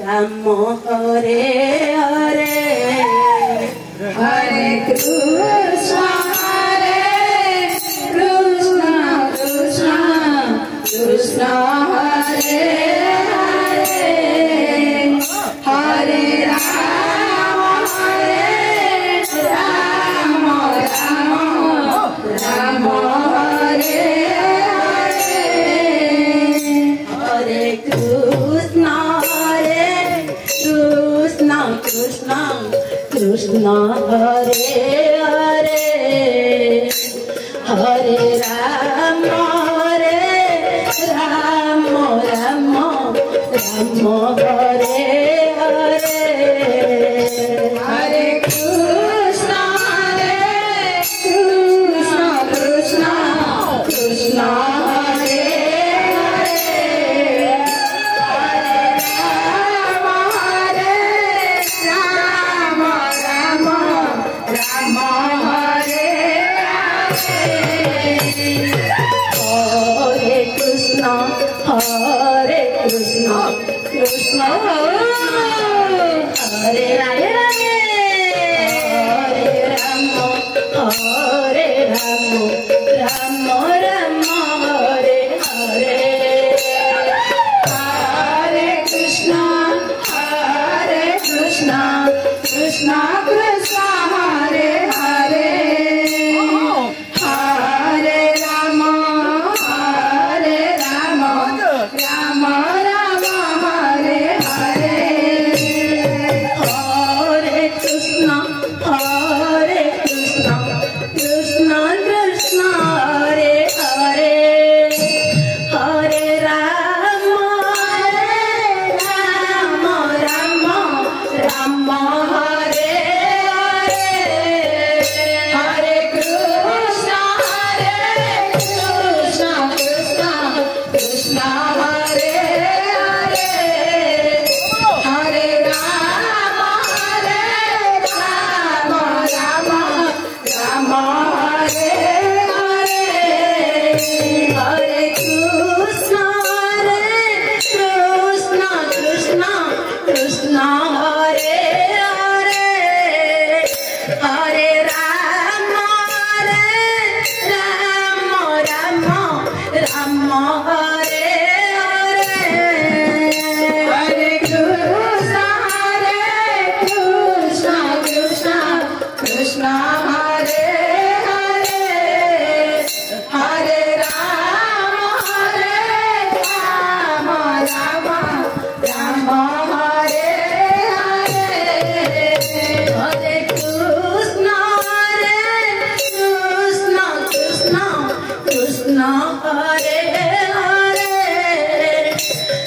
Ram Hare Hare Hare Krishna Krishna Krishna Hare Hare Hare Ram Ram Hare Hare Hare Krishna Krishna Krishna Hare Hare Hare Ram Ram Hare Hare Hare Krishna Krishna Krishna Hare Hare Krishna Krishna Hare Hare Hare Rama Hare Rama Rama Rama Hare Hare Hare Krishna Krishna Krishna Hare Hare Hare Rama Rama Rama Hare Hare Hare Krishna Krishna Krishna Hare Hare Hare Rama Rama Rama Hare Hare Hare Krishna Krishna Krishna Hare Hare Hare Rama Rama Rama Hare Hare Hare Krishna Krishna Krishna Hare Hare Hare Rama Rama Hare Hare Hare Krishna Krishna Hare Hare Hare Rama Rama Hare Hare Hare Krishna Krishna Hare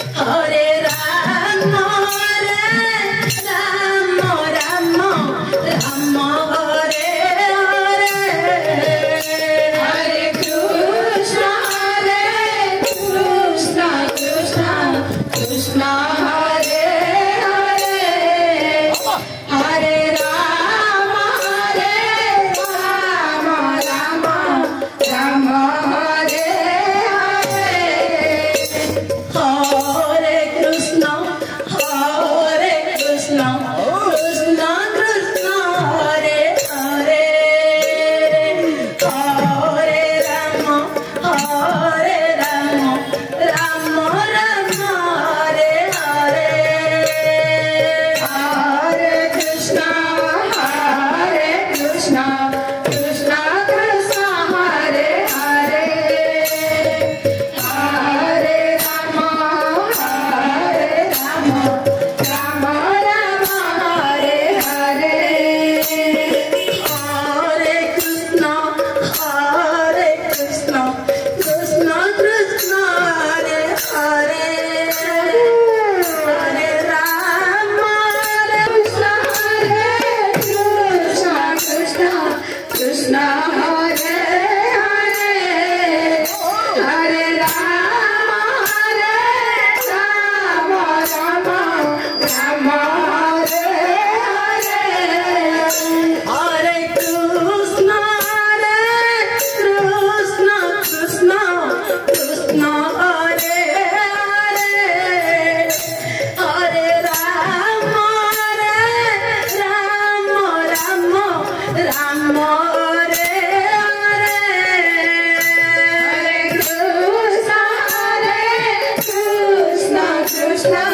Hare Hare Rama Rama Hare Hare Hare Krishna Krishna Hare Hare Hare Rama Rama Hare Hare Hare Krishna